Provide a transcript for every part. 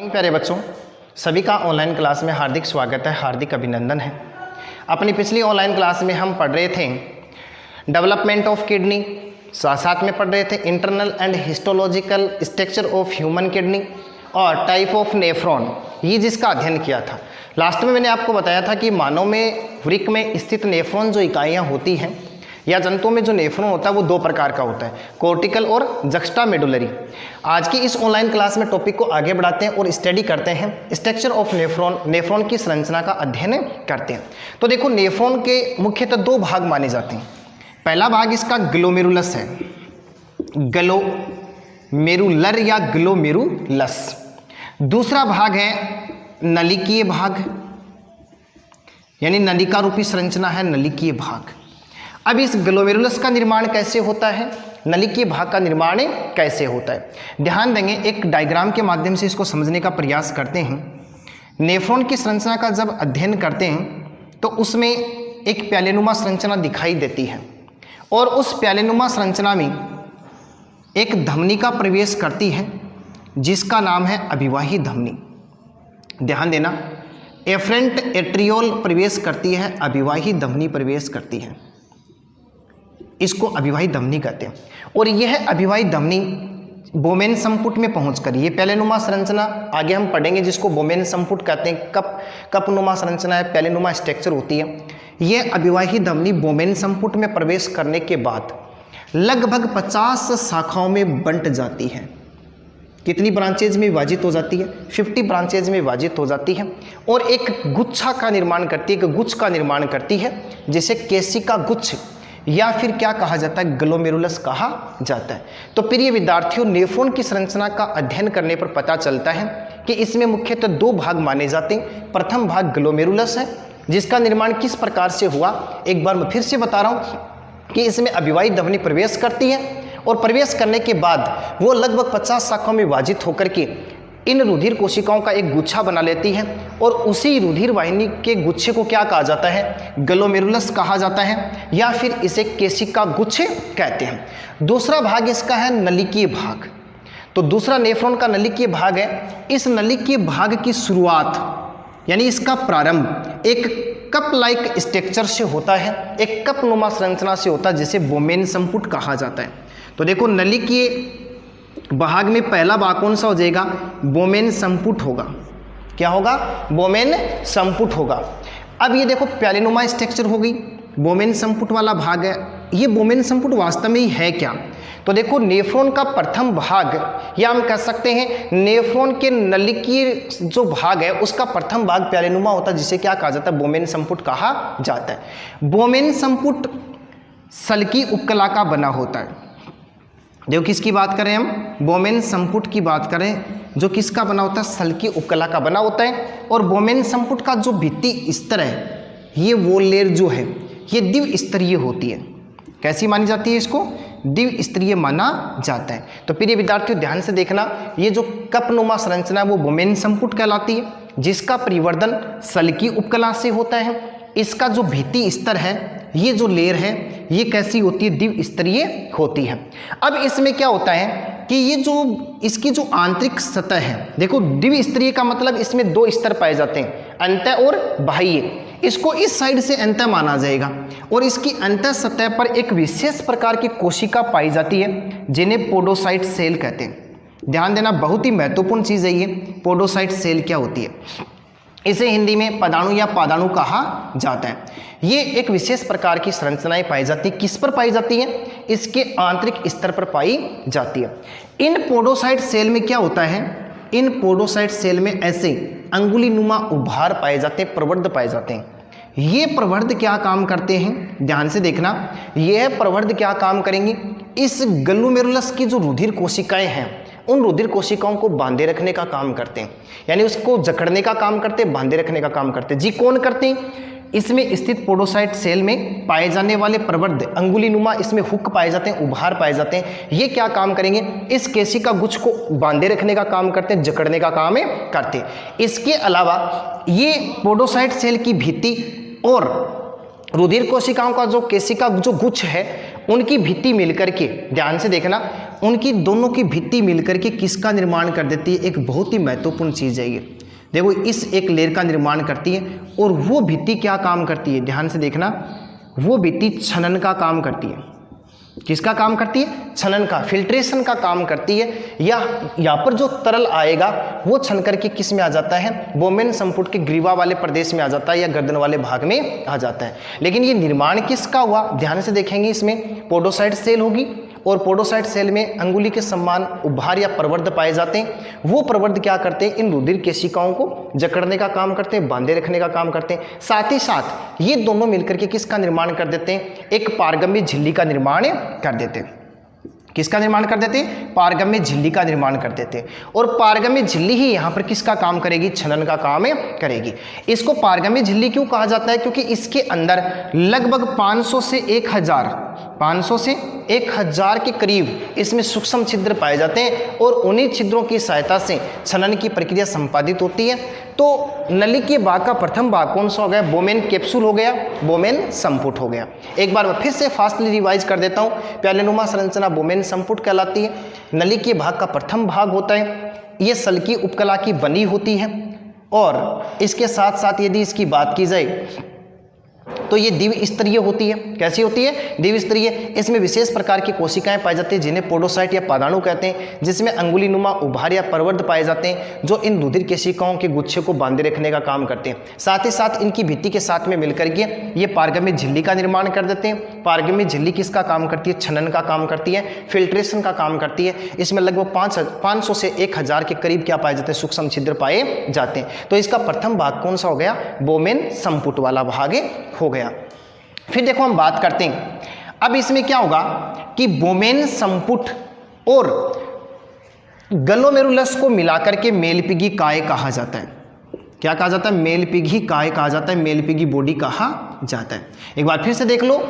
प्यारे बच्चों, सभी का ऑनलाइन क्लास में हार्दिक स्वागत है, हार्दिक अभिनंदन है। अपनी पिछली ऑनलाइन क्लास में हम पढ़ रहे थे डेवलपमेंट ऑफ किडनी, साथ में पढ़ रहे थे internal and histological structure of human kidney और टाइप ऑफ नेफ्रॉन, ये जिसका अध्ययन किया था। लास्ट में मैंने आपको बताया था कि मानव में वृक्क में स्थित नेफ्रॉन जो इकाइयाँ होती हैं या जंतुओं में जो नेफ्रॉन होता है वो दो प्रकार का होता है, कोर्टिकल और जक्स्टामेडुलरी। आज की इस ऑनलाइन क्लास में टॉपिक को आगे बढ़ाते हैं और स्टडी करते हैं स्ट्रक्चर ऑफ नेफ्रॉन, नेफ्रॉन की संरचना का अध्ययन करते हैं। तो देखो, नेफ्रॉन के मुख्यतः दो भाग माने जाते हैं। पहला भाग इसका ग्लोमेरुलस है, ग्लोमेरुलर या ग्लोमेरुलस। दूसरा भाग है नलिकीय भाग, यानी नलिका रूपी संरचना है नलिकीय भाग। अब इस ग्लोमेरुलस का निर्माण कैसे होता है, नलिकीय भाग का निर्माण कैसे होता है, ध्यान देंगे। एक डायग्राम के माध्यम से इसको समझने का प्रयास करते हैं। नेफ्रॉन की संरचना का जब अध्ययन करते हैं तो उसमें एक प्यालेनुमा संरचना दिखाई देती है और उस प्यालेनुमा संरचना में एक धमनी का प्रवेश करती है जिसका नाम है अभिवाही धमनी। ध्यान देना, एफरेंट एट्रियोल प्रवेश करती है, अभिवाही धमनी प्रवेश करती है, इसको अभिवाही धमनी कहते हैं। और यह अभिवाही धमनी बोमेन संपुट में पहुंचकर, ये प्यालेनुमा संरचना आगे हम पढ़ेंगे जिसको बोमेन संपुट कहते हैं, कपनुमा संरचना है, प्यालेनुमा स्ट्रक्चर होती है। यह अभिवाही धमनी बोमेन संपुट में प्रवेश करने के बाद लगभग 50 शाखाओं में बंट जाती है। कितनी ब्रांचेज में विभाजित हो जाती है? 50 ब्रांचेज में विभाजित हो जाती है और एक गुच्छा का निर्माण करती है, एक गुच्छ का निर्माण करती है जिसे केशिका गुच्छ या फिर क्या कहा जाता है, ग्लोमेरुलस कहा जाता है। तो प्रिय विद्यार्थियों, नेफ्रॉन की संरचना का अध्ययन करने पर पता चलता है कि इसमें मुख्यतः दो भाग माने जाते हैं। प्रथम भाग ग्लोमेरुलस है जिसका निर्माण किस प्रकार से हुआ, एक बार मैं फिर से बता रहा हूँ कि इसमें अभिवाही धमनी प्रवेश करती है और प्रवेश करने के बाद वो लगभग 50 शाखाओं में विभाजित होकर के इन रुधिर कोशिकाओं का एक गुच्छा बना लेती है और उसी रुधिर वाहिनी के गुच्छे को क्या कहा जाता है, ग्लोमेरुलस कहा जाता है या फिर इसे केशिका गुच्छ कहते हैं। दूसरा भाग इसका है नलिकीय भाग। तो दूसरा नेफ्रॉन का नलिकीय भाग है। इस नलिकीय भाग की शुरुआत यानी इसका प्रारंभ एक कप लाइक स्ट्रक्चर से होता है, एक कपनुमा संरचना से होता है जिसे बोमेन संपुट कहा जाता है। तो देखो, नलिकीय भाग में पहला भाग कौन सा हो जाएगा, बोमेन संपुट होगा। क्या होगा? बोमेन संपुट होगा। अब ये देखो, प्यालेनुमा स्ट्रक्चर हो गई, बोमेन संपुट वाला भाग है। ये बोमेन संपुट वास्तव में ही है क्या? तो देखो, नेफ्रॉन का प्रथम भाग या हम कह सकते हैं नेफ्रॉन के नलिकीय जो भाग है उसका प्रथम भाग प्यालेनुमा होता है जिसे क्या कहा जाता है, बोमेन संपुट कहा जाता है। बोमेन संपुट सल्की उपकला का बना होता है। देखो, किसकी बात करें हम, बोमेन संपुट की बात करें जो किसका बना होता है, सल्की उपकला का बना होता है। और बोमेन संपुट का जो भित्ति स्तर है, ये वॉल लेयर जो है ये द्विस्तरीय होती है। कैसी मानी जाती है? इसको द्विस्तरीय माना जाता है। तो प्रिय विद्यार्थियों, ध्यान से देखना, ये जो कपनुमा संरचना है वो बोमेन संपुट कहलाती है जिसका परिवर्धन सल्की उपकला से होता है। इसका जो भित्ति स्तर है, ये जो लेयर है, ये कैसी होती है, द्विस्तरीय होती है। अब इसमें क्या होता है कि ये जो इसकी जो आंतरिक सतह है, देखो द्विस्तरीय का मतलब इसमें दो स्तर पाए जाते हैं, अंतः और बाह्य। इसको इस साइड से अंतः माना जाएगा और इसकी अंतः सतह पर एक विशेष प्रकार की कोशिका पाई जाती है जिन्हें पोडोसाइट सेल कहते हैं। ध्यान देना, बहुत ही महत्वपूर्ण चीज़ है ये। पोडोसाइट सेल क्या होती है? इसे हिंदी में पदाणु या पादाणु कहा जाता है। ये एक विशेष प्रकार की संरचनाएं पाई जाती है। किस पर पाई जाती है? इसके आंतरिक स्तर पर पाई जाती है। इन पोडोसाइट सेल में क्या होता है, इन पोडोसाइट सेल में ऐसे अंगुलीनुमा उभार पाए जाते हैं, प्रवर्ध पाए जाते हैं। ये प्रवर्ध क्या काम करते हैं, ध्यान से देखना, यह प्रवर्ध क्या काम करेंगे, इस ग्लोमेरुलस की जो रुधिर कोशिकाएं हैं उन रुधिर कोशिकाओं को बांधे रखने का काम करते हैं, यानी उसको जकड़ने का काम करते हैं, बांधे रखने का काम करते हैं। जी कौन करते हैं? इसमें स्थित पोडोसाइट सेल में पाए जाने वाले प्रवर्ध अंगुलीनुमा इसमें हुक पाए जाते हैं, उभार पाए जाते हैं। ये क्या काम करेंगे, इस केशिका गुच्छ को बांधे रखने का काम करते हैं, जकड़ने का काम करते हैं। इसके अलावा ये पोडोसाइट सेल की भित्ति और रुधिर कोशिकाओं का जो केशिका जो गुच्छ है उनकी भित्ति मिलकर के, ध्यान से देखना, उनकी दोनों की भित्ति मिलकर के किसका निर्माण कर देती है? एक बहुत ही महत्वपूर्ण चीज़ है ये। देखो इस एक लेयर का निर्माण करती है और वो भित्ति क्या काम करती है? ध्यान से देखना, वो भित्ति छनन का काम करती है। किसका काम करती है? छनन का, फिल्ट्रेशन का काम करती है। या यहाँ पर जो तरल आएगा वो छन करके किस में आ जाता है? बोमेन संपुट के ग्रीवा वाले प्रदेश में आ जाता है या गर्दन वाले भाग में आ जाता है। लेकिन ये निर्माण किसका हुआ? ध्यान से देखेंगे, इसमें पोडोसाइट सेल होगी और पोडोसाइट सेल में अंगुली के समान उभार या प्रवर्ध पाए जाते हैं। वो प्रवर्ध क्या करते हैं? इन रुधिर केशिकाओं को जकड़ने का काम करते हैं, बांधे रखने का काम करते हैं। साथ ही साथ ये दोनों मिलकर के किसका निर्माण कर देते हैं? एक पारगम्य झिल्ली का निर्माण कर देते हैं। किसका निर्माण कर देते हैं? पारगम्य झिल्ली का निर्माण कर देते हैं। और पारगम्य झिल्ली ही यहाँ पर किसका काम करेगी? छनन का काम करेगी। इसको पारगम्य झिल्ली क्यों कहा जाता है? क्योंकि इसके अंदर लगभग 500 से 1000 के करीब इसमें सूक्ष्म छिद्र पाए जाते हैं और उन्हीं छिद्रों की सहायता से छनन की प्रक्रिया संपादित होती है। तो नलिकीय भाग का प्रथम भाग कौन सा हो गया? बोमेन कैप्सूल हो गया, बोमेन संपुट हो गया। एक बार मैं फिर से फास्टली रिवाइज कर देता हूँ। प्यालेनुमा संरचना बोमेन संपुट कहलाती है। नलिकीय भाग का प्रथम भाग होता है, ये सल्की उपकला की बनी होती है और इसके साथ साथ यदि इसकी बात की जाए तो ये द्विस्तरीय होती है। कैसी होती है? द्विस्तरीय। इसमें विशेष प्रकार की कोशिकाएं पाई जाती हैं जिन्हें पोडोसाइट या पादाणु कहते हैं, जिसमें अंगुलीनुमा उभार या प्रवर्ध पाए जाते हैं जो इन रुधिर केशिकाओं के गुच्छे को बांधे रखने का काम करते हैं। साथ ही साथ इनकी भित्ति के साथ में मिलकर के ये पारगम्य झिल्ली का निर्माण कर देते हैं। पारगम्य झिल्ली किसका काम करती है? छनन का काम करती है, फिल्ट्रेशन का काम करती है। इसमें लगभग 500 से 1000 के करीब क्या पाए जाते हैं? सूक्ष्म छिद्र पाए जाते हैं। तो इसका प्रथम भाग कौन सा हो गया? बोमेन संपुट वाला भाग हो गया। फिर देखो हम बात करते हैं, अब इसमें क्या होगा कि बोमेन संपुट और ग्लोमेरुलस को मिलाकर के मेलपिगी काय कहा जाता है। क्या कहा जाता है? मेलपिगी काय कहा जाता है, मेलपिगी बॉडी कहा जाता है। एक बार फिर से देख लो,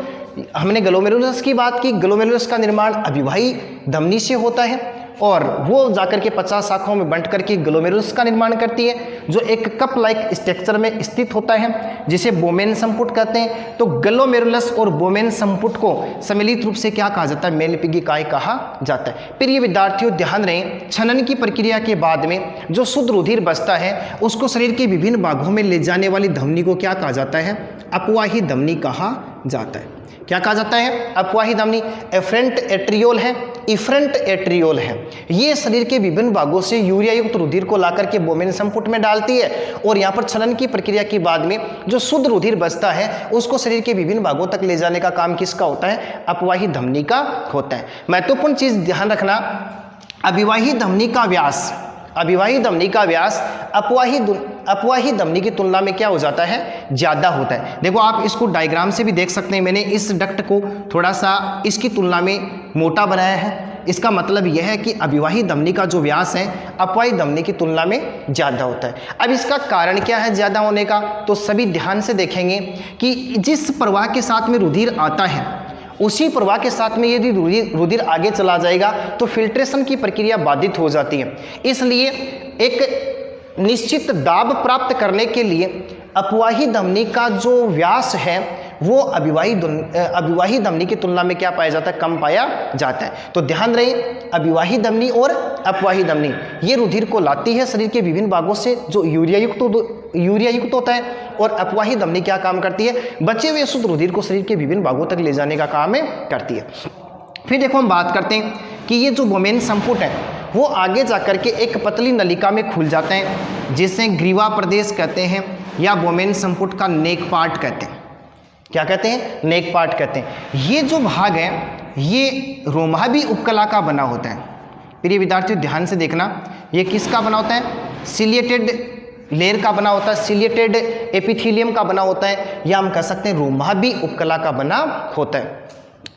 हमने ग्लोमेरुलस की बात की। ग्लोमेरुलस का निर्माण अभिवाही धमनी से होता है और वो जाकर के 50 शाखाओं में बंट करके ग्लोमेरुलस का निर्माण करती है जो एक कप लाइक स्ट्रक्चर में स्थित होता है जिसे बोमेन संपुट कहते हैं। तो ग्लोमेरुलस और बोमेन संपुट को सम्मिलित रूप से क्या कहा जाता है? मेलपिगी काय कहा जाता है। फिर ये विद्यार्थियों ध्यान रहे, छनन की प्रक्रिया के बाद में जो शुद्ध रुधिर बचता है उसको शरीर के विभिन्न भागों में ले जाने वाली धमनी को क्या कहा जाता है? अपवाही धमनी कहा जाता है। क्या कहा जाता है? अपवाही धमनी। एफरेंट एट्रियोल है, इफरेंट एट्रियोल है। ये शरीर के विभिन्न भागों से यूरिया युक्त रुधिर को लाकर के बोमेन संपुट में डालती है और यहाँ पर छनन की प्रक्रिया के बाद में जो शुद्ध रुधिर बचता है उसको शरीर के विभिन्न भागों तक ले जाने का काम किसका होता है? अपवाही धमनी का होता है। महत्वपूर्ण चीज ध्यान रखना, अभिवाही धमनी का व्यास, अभिवाही धमनी का व्यास अपवाही धमनी की तुलना में क्या हो जाता है? ज्यादा होता है। देखो आप इसको डायग्राम से भी देख सकते हैं, मैंने इस डक्ट को थोड़ा सा इसकी तुलना में मोटा बनाया है। इसका मतलब यह है कि अभिवाही धमनी का जो व्यास है अपवाही धमनी की तुलना में ज्यादा होता है। अब इसका कारण क्या है ज्यादा होने का? तो सभी ध्यान से देखेंगे कि जिस प्रवाह के साथ में रुधिर आता है उसी प्रवाह के साथ में यदि रुधिर आगे चला जाएगा तो फिल्ट्रेशन की प्रक्रिया बाधित हो जाती है। इसलिए एक निश्चित दाब प्राप्त करने के लिए अपवाही धमनी का जो व्यास है वो अभिवाही धमनी की तुलना में क्या पाया जाता है? कम पाया जाता है। तो ध्यान रहे, अभिवाही धमनी और अपवाही धमनी ये रुधिर को लाती है शरीर के विभिन्न भागों से जो यूरिया युक्त होता है और अपवाही धमनी क्या काम करती है? बचे हुए शुद्ध रुधिर को शरीर के विभिन्न भागों तक ले जाने का काम करती है। फिर देखो हम बात करते हैं कि ये जो बोमेन संपुट है वो आगे जाकर के एक पतली नलिका में खुल जाते हैं जिसे ग्रीवा प्रदेश कहते हैं या बोमेन संपुट का नेक पार्ट कहते हैं। क्या कहते हैं? नेक पार्ट कहते हैं। ये जो भाग है ये रोमहावी उपकला का बना होता है। प्रिय विद्यार्थियों ध्यान से देखना, ये किसका बना होता है? सिलिएटेड लेयर का बना होता है, सिलिएटेड एपिथेलियम का बना होता है, या हम कह सकते हैं रोमहावी उपकला का बना होता है।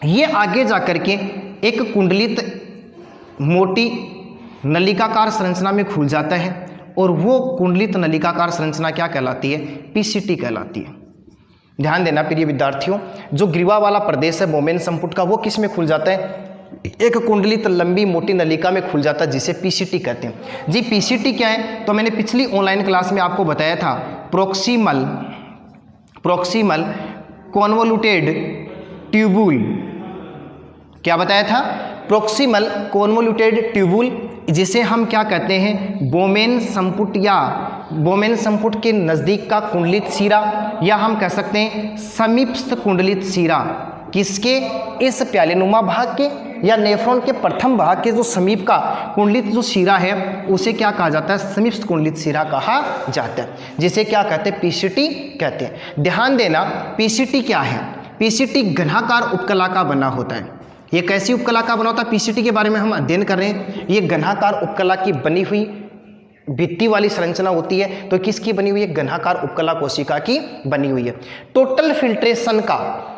ये आगे जाकर के एक कुंडलित मोटी नलिकाकार संरचना में खुल जाता है और वो कुंडलित नलिकाकार संरचना क्या कहलाती है? पीसीटी कहलाती है। ध्यान देना प्रिय विद्यार्थियों, जो ग्रीवा वाला प्रदेश है बोमेन संपुट का वो किस में खुल जाता है? एक कुंडलित लंबी मोटी नलिका में खुल जाता है जिसे पीसीटी कहते हैं। जी पीसीटी क्या है? तो मैंने पिछली ऑनलाइन क्लास में आपको बताया था, proximal, convoluted tubule, proximal convoluted tubule, proximal convoluted tubule, proximal convoluted tubule, proximal convoluted tubule, proximal convoluted tubule, क्या बताया था? प्रोक्सिमल कॉन्वोल्यूटेड ट्यूबुल, जिसे हम क्या कहते हैं? बोमेन संपुट या बोमेन संपुट के नज़दीक का कुंडलित सीरा, या हम कह सकते हैं समीपस्थ कुंडलित सीरा। किसके? इस प्यालेनुमा भाग के या नेफ्रॉन के प्रथम भाग के जो समीप का कुंडलित जो सीरा है उसे क्या कहा जाता है? समीपस्थ कुंडलित सीरा कहा जाता है, जिसे क्या कहते हैं? पीसीटी कहते हैं। ध्यान देना, पीसीटी क्या है? पीसीटी घनाकार उपकला का बना होता है। ये कैसी उपकला का बना होता है? पीसीटी के बारे में हम अध्ययन कर रहे हैं। ये घनाकार उपकला की बनी हुई भित्ति वाली संरचना होती है। तो किसकी बनी हुई है? घनाकार उपकला कोशिका की बनी हुई है। टोटल फिल्ट्रेशन का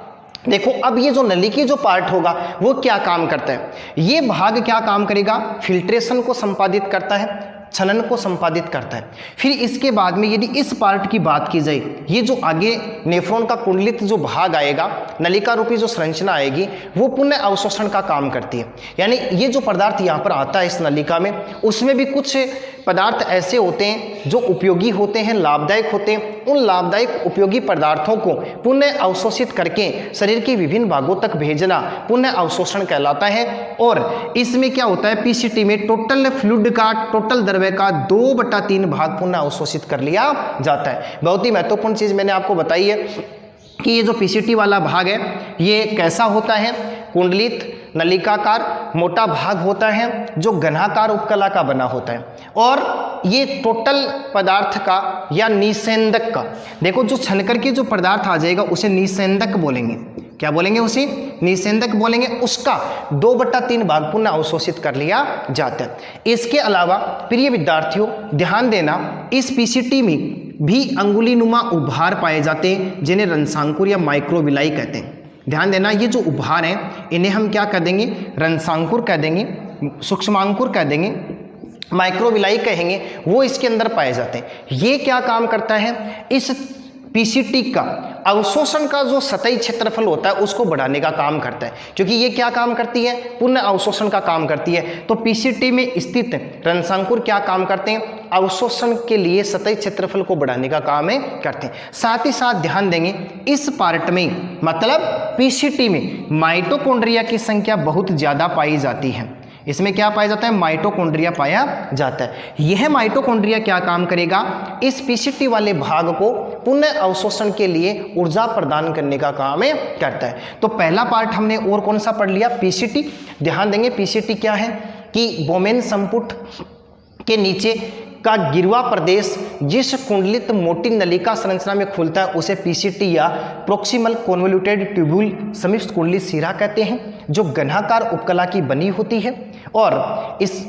देखो, अब ये जो नली की जो पार्ट होगा वो क्या काम करता है? ये भाग क्या काम करेगा? फिल्ट्रेशन को संपादित करता है, छनन को संपादित करता है। फिर इसके बाद में यदि इस पार्ट की बात की जाए, ये जो आगे नेफ्रॉन का कुंडलित जो भाग आएगा, नलिका रूपी जो संरचना आएगी, वो पुनः अवशोषण का काम करती है। यानी ये जो पदार्थ यहाँ पर आता है इस नलिका में, उसमें भी कुछ पदार्थ ऐसे होते हैं जो उपयोगी होते हैं, लाभदायक होते हैं। उन लाभदायक उपयोगी पदार्थों को पुनः अवशोषित करके शरीर के विभिन्न भागों तक भेजना पुनः अवशोषण कहलाता है। और इसमें क्या होता है? पीसीटी में टोटल फ्लूइड का, टोटल द्रव्य का 2/3 भाग पुनः अवशोषित कर लिया जाता है। बहुत ही महत्वपूर्ण चीज मैंने आपको बताई है कि ये जो पीसीटी वाला भाग है ये कैसा होता है? कुंडलित नलिकाकार मोटा भाग होता है जो घनाकार उपकला का बना होता है। और ये टोटल पदार्थ का या निषेधक का, देखो जो छनकर के जो पदार्थ आ जाएगा उसे निषेधक बोलेंगे। क्या बोलेंगे? उसे निषेधक बोलेंगे। उसका 2/3 भाग पुनः अवशोषित कर लिया जाता है। इसके अलावा प्रिय विद्यार्थियों ध्यान देना, इस पीसीटी में भी अंगुलीनुमा उभार पाए जाते हैं जिन्हें रंसांकुर या माइक्रोविलाई कहते हैं। ध्यान देना, ये जो उभार हैं इन्हें हम क्या कह देंगे? रंसांकुर कह देंगे, सूक्ष्मांकुर कह देंगे, माइक्रोविलाई कहेंगे। वो इसके अंदर पाए जाते हैं। ये क्या काम करता है? इस पीसीटी का अवशोषण का जो सतही क्षेत्रफल होता है उसको बढ़ाने का काम करता है, क्योंकि ये क्या काम करती है? पुनः अवशोषण का काम करती है। तो पीसीटी में स्थित रंसांकुर क्या काम करते हैं? अवशोषण के लिए सतही क्षेत्रफल को बढ़ाने का काम है करते हैं। साथ ही साथ ध्यान देंगे, इस पार्ट में मतलब पीसीटी में माइटोकॉन्ड्रिया की संख्या बहुत ज़्यादा पाई जाती है। इसमें क्या पाया जाता है? माइटोकॉन्ड्रिया पाया जाता है। यह माइटोकॉन्ड्रिया क्या काम करेगा? इस पीसीटी वाले भाग को पुनः अवशोषण के लिए ऊर्जा प्रदान करने का काम करता है। तो पहला पार्ट हमने और कौन सा पढ़ लिया? पीसीटी। ध्यान देंगे, पीसीटी क्या है कि बोमेन संपुट के नीचे का गिरवा प्रदेश जिस कुंडलित मोटी नलिका संरचना में खुलता है उसे पीसीटी या प्रोक्सिमल कॉन्वोल्यूटेड ट्यूब्यूल समीपस्थ कुंडलित सीरा कहते हैं, जो घनाकार उपकला की बनी होती है। और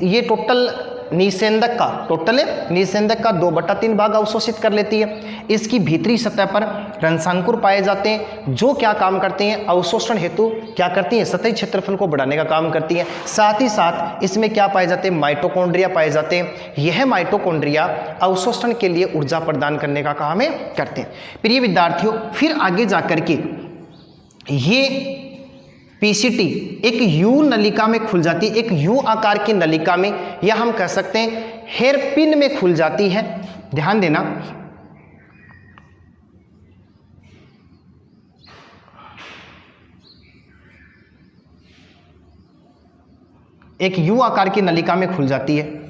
ये टोटल निषेधक का 2/3 भाग अवशोषित कर लेती है। इसकी भीतरी सतह पर रंसांकुर पाए जाते हैं जो क्या काम करते हैं? अवशोषण हेतु क्या करती हैं? सतही क्षेत्रफल को बढ़ाने का काम करती हैं। साथ ही साथ इसमें क्या पाए जाते हैं? माइटोकॉन्ड्रिया पाए जाते हैं। यह माइटोकॉन्ड्रिया अवशोषण के लिए ऊर्जा प्रदान करने का काम करते हैं। प्रिय विद्यार्थियों, फिर आगे जाकर के ये पीसीटी एक यू नलिका में खुल जाती है, एक यू आकार की नलिका में, या हम कह सकते हैं हेयरपिन में खुल जाती है। ध्यान देना, एक यू आकार की नलिका में खुल जाती है।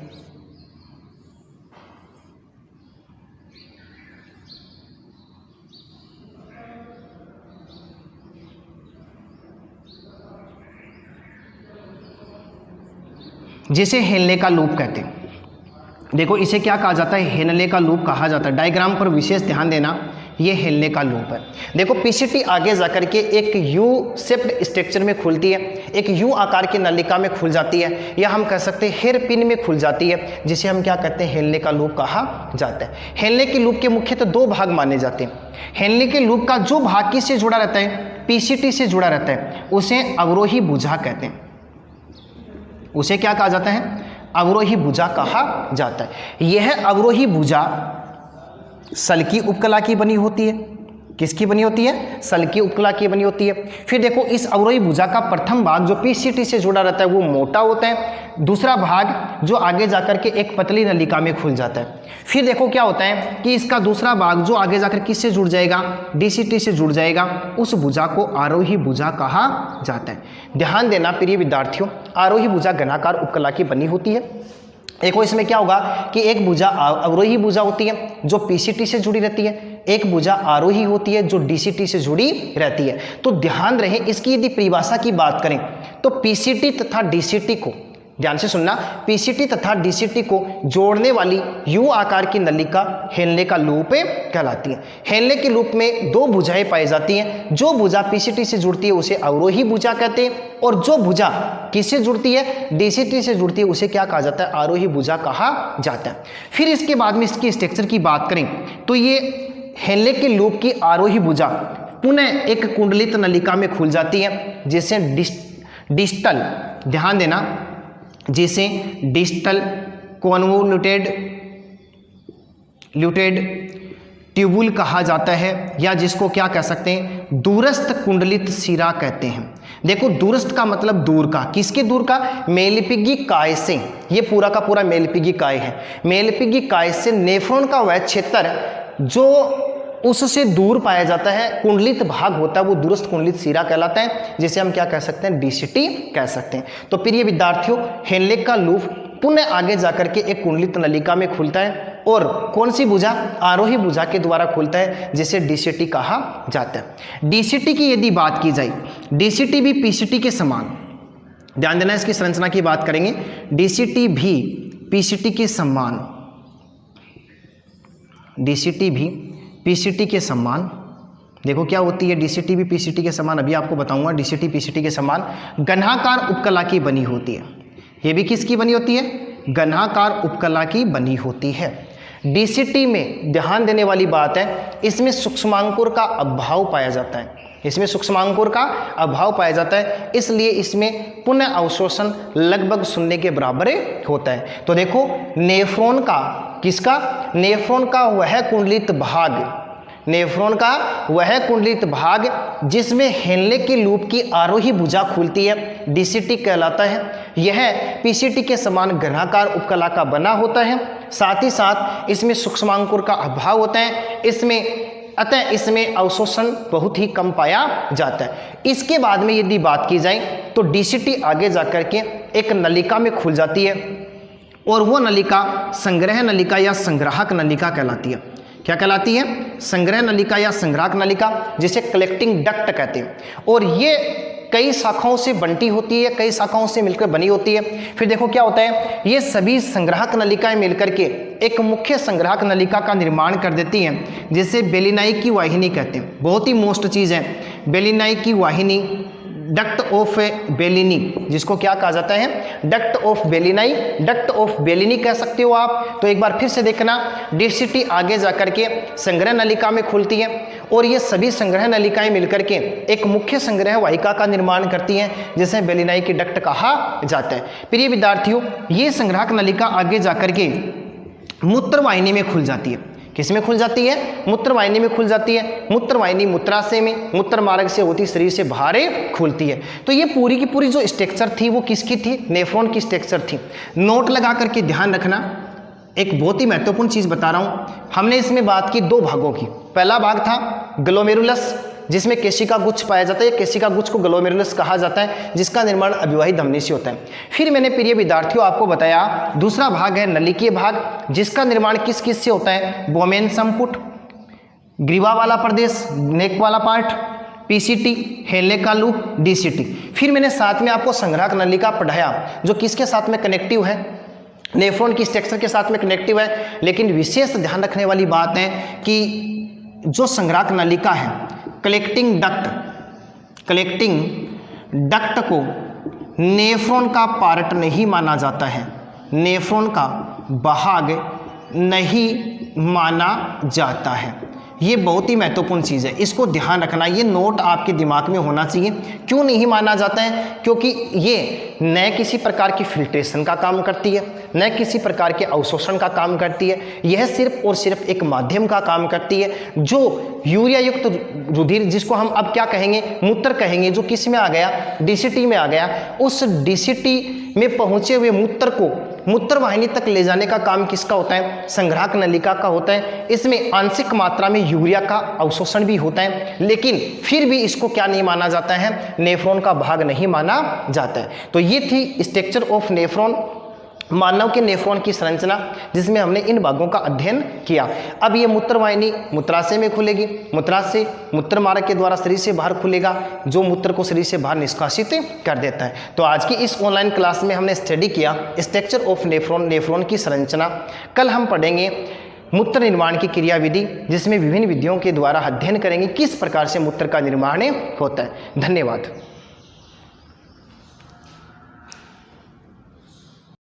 जिसे हेनले का लूप कहते हैं। देखो इसे क्या कहा जाता है? हेनले का लूप कहा जाता है। डायग्राम पर विशेष ध्यान देना, ये हेनले का लूप है। देखो पीसीटी आगे जाकर के एक यू शेप्ड स्ट्रक्चर में खुलती है, एक यू आकार की नलिका में खुल जाती है, या हम कह सकते हैं हेयरपिन में खुल जाती है, जिसे हम क्या कहते हैं? हेनले का लूप कहा जाता है। हेनले के लूप के मुख्यतः 2 भाग माने जाते हैं। हेनले के लूप का जो भाग किससे जुड़ा रहता है? पीसीटी से जुड़ा रहता है, उसे अवरोही भुजा कहते हैं। उसे क्या कहा जाता है? अवरोही भुजा कहा जाता है। यह अवरोही भुजा सल्की उपकला की बनी होती है। किसकी बनी होती है? सल्की उपकला की बनी होती है। फिर देखो इस अवरोही भुजा का प्रथम भाग जो पीसीटी से जुड़ा रहता है वो मोटा होता है, दूसरा भाग जो आगे जाकर के एक पतली नलिका में खुल जाता है। फिर देखो क्या होता है कि इसका दूसरा भाग जो आगे जाकर किससे जुड़ जाएगा? डीसीटी से जुड़ जाएगा, उस भुजा को आरोही भुजा कहा जाता है। ध्यान देना प्रिय विद्यार्थियों, आरोही भुजा घनाकार उपकला की बनी होती है। देखो इसमें क्या होगा कि एक भुजा अवरोही भुजा होती है जो पीसीटी से जुड़ी रहती है, एक भुजा आरोही होती है जो डीसीटी से जुड़ी रहती है। तो ध्यान रहे इसकी यदि परिभाषा की बात करें तो पीसीटी तथा डीसीटी को, ध्यान से सुनना, पीसीटी तथा डीसीटी को जोड़ने वाली यू आकार की नलिका हेनले का लूप कहलाती है। हेनले के लूप में दो भुजाएं पाई जाती हैं। जो भुजा पीसीटी से जुड़ती है उसे अवरोही भुजा कहते हैं, और जो भुजा किससे जुड़ती है? डीसीटी से जुड़ती है, उसे क्या कहा जाता है? आरोही भुजा कहा जाता है। फिर इसके बाद में इसकी स्ट्रक्चर की बात करें तो ये हेनले के लूप की आरोही भुजा पुनः एक कुंडलित नलिका में खुल जाती है जिसे डिस्टल, ध्यान देना, जिसे डिस्टल कॉन्वोल्यूटेड ट्यूबुल कहा जाता है, या जिसको क्या कह सकते हैं? दूरस्थ कुंडलित सिरा कहते हैं। देखो दूरस्थ का मतलब दूर का, किसके दूर का? मेलिपिगी काय से, ये पूरा का पूरा मेलिपिगी काय है। मेलिपिगी काय से नेफ्रॉन का वह क्षेत्र जो उससे दूर पाया जाता है, कुंडलित भाग होता है, वो दूरस्थ कुंडलित सिरा कहलाता है, जिसे हम क्या कह सकते हैं? डीसीटी कह सकते हैं। तो प्रिय विद्यार्थियों, हेनले का लूप पुनः आगे जाकर के एक कुंडलित नलिका में खुलता है, और कौन सी भुजा? आरोही भुजा के द्वारा खुलता है, जिसे डीसीटी कहा जाता है। डीसीटी की यदि बात की जाए, डीसीटी भी पीसीटी के समान, ध्यान देना इसकी संरचना की बात करेंगे, डीसीटी भी पीसीटी के समान, डीसीटी भी पीसीटी के समान, देखो क्या होती है? डीसीटी भी पीसीटी के समान, अभी आपको बताऊंगा। डीसीटी पीसीटी के समान घनाकार उपकला की बनी होती है। ये भी किसकी बनी होती है? घनाकार उपकला की बनी होती है। डीसीटी में ध्यान देने वाली बात है, इसमें सूक्ष्मांकुर का अभाव पाया जाता है, इसमें सूक्ष्मांकुर का अभाव पाया जाता है, इसलिए इसमें पुनः अवशोषण लगभग शून्य के बराबर होता है। तो देखो नेफ्रॉन का, किसका? नेफ्रॉन का वह कुंडलित भाग, नेफ्रॉन का वह कुंडलित भाग जिसमें हेनले के लूप की आरोही भुजा खुलती है, डीसीटी कहलाता है। यह पीसीटी के समान घनाकार उपकला का बना होता है, साथ ही साथ इसमें सूक्ष्मांकुर का अभाव होता है, अतः इसमें अवशोषण बहुत ही कम पाया जाता है। इसके बाद में यदि बात की जाए तो डीसीटी आगे जाकर के एक नलिका में खुल जाती है, और वो नलिका संग्रह नलिका या संग्राहक नलिका कहलाती है। क्या कहलाती है? संग्रह नलिका या संग्राहक नलिका, जिसे कलेक्टिंग डक्ट कहते हैं। और ये कई शाखाओं से बंटी होती है, कई शाखाओं से मिलकर बनी होती है। फिर देखो क्या होता है, ये सभी संग्राहक नलिकाएं मिलकर के एक मुख्य संग्राहक नलिका का निर्माण कर देती हैं, जिसे बेलिनाई की वाहिनी कहते हैं। बहुत ही मोस्ट चीज़ है बेलिनाई की वाहिनी, डक्ट ऑफ बेलिनी, जिसको क्या कहा जाता है? Duct of Bellini, duct of Bellini कह सकते हो आप। तो एक बार फिर से देखना, डीसीटी आगे जाकर के संग्रह नलिका में खुलती है, और ये सभी संग्रह नलिकाएं मिलकर के एक मुख्य संग्रह वाहिका का निर्माण करती हैं, जिसे बेलिनाई की डक्ट कहा जाता है। प्रिय विद्यार्थियों, ये संग्राहक नलिका आगे जाकर के मूत्र वाहिनी में खुल जाती है। किस में खुल जाती है? मूत्र वाहिनी में खुल जाती है। मूत्र वाहिनी मूत्राशय में मूत्र मार्ग से होती शरीर से बाहर खुलती है। तो ये पूरी की पूरी जो स्ट्रक्चर थी वो किसकी थी? नेफ्रॉन की स्ट्रक्चर थी। नोट लगा करके ध्यान रखना, एक बहुत ही महत्वपूर्ण चीज बता रहा हूं। हमने इसमें बात की दो भागों की। पहला भाग था ग्लोमेरुलस, जिसमें केशिका गुच्छ पाया जाता है। केशिका गुच्छ को ग्लोमेरुलस कहा जाता है, जिसका निर्माण अविवाहित धमनी से होता है। फिर मैंने प्रिय विद्यार्थियों आपको बताया दूसरा भाग है नलिकीय भाग, जिसका निर्माण किस किस से होता है? बोमेन संपुट, ग्रीवा वाला प्रदेश, नेक वाला पार्ट, पीसीटी, हेनले का लूप, डीसीटी। फिर मैंने साथ में आपको संग्राहक नलिका पढ़ाया, जो किसके साथ में कनेक्टिव है? नेफ्रॉन की स्ट्रक्चर के साथ में कनेक्टिव है। लेकिन विशेष ध्यान रखने वाली बात है कि जो संग्राहक नलिका है, कलेक्टिंग डक्ट को नेफ्रॉन का पार्ट नहीं माना जाता है, नेफ्रॉन का भाग नहीं माना जाता है। ये बहुत ही महत्वपूर्ण चीज़ है, इसको ध्यान रखना, ये नोट आपके दिमाग में होना चाहिए। क्यों नहीं माना जाता है? क्योंकि ये न किसी प्रकार की फिल्ट्रेशन का काम करती है, न किसी प्रकार के अवशोषण का काम करती है, यह सिर्फ और सिर्फ एक माध्यम का काम करती है। जो यूरिया युक्त रुधिर, जिसको हम अब क्या कहेंगे, मूत्र कहेंगे, जो किस में आ गया, डीसीटी में आ गया, उस डीसीटी में पहुंचे हुए मूत्र को मूत्र वाहिनी तक ले जाने का काम किसका होता है? संग्राहक नलिका का होता है। इसमें आंशिक मात्रा में यूरिया का अवशोषण भी होता है, लेकिन फिर भी इसको क्या नहीं माना जाता है? नेफ्रॉन का भाग नहीं माना जाता है। तो ये थी स्ट्रक्चर ऑफ नेफ्रॉन, मानव के नेफ्रॉन की संरचना, जिसमें हमने इन भागों का अध्ययन किया। अब ये मूत्रवाहिनी मूत्राशय में खुलेगी, मूत्राशय मूत्र मार्ग के द्वारा शरीर से बाहर खुलेगा, जो मूत्र को शरीर से बाहर निष्कासित कर देता है। तो आज की इस ऑनलाइन क्लास में हमने स्टडी किया स्ट्रक्चर ऑफ नेफ्रॉन, नेफ्रॉन की संरचना। कल हम पढ़ेंगे मूत्र निर्माण की क्रियाविधि, जिसमें विभिन्न विधियों के द्वारा अध्ययन करेंगे किस प्रकार से मूत्र का निर्माण होता है। धन्यवाद।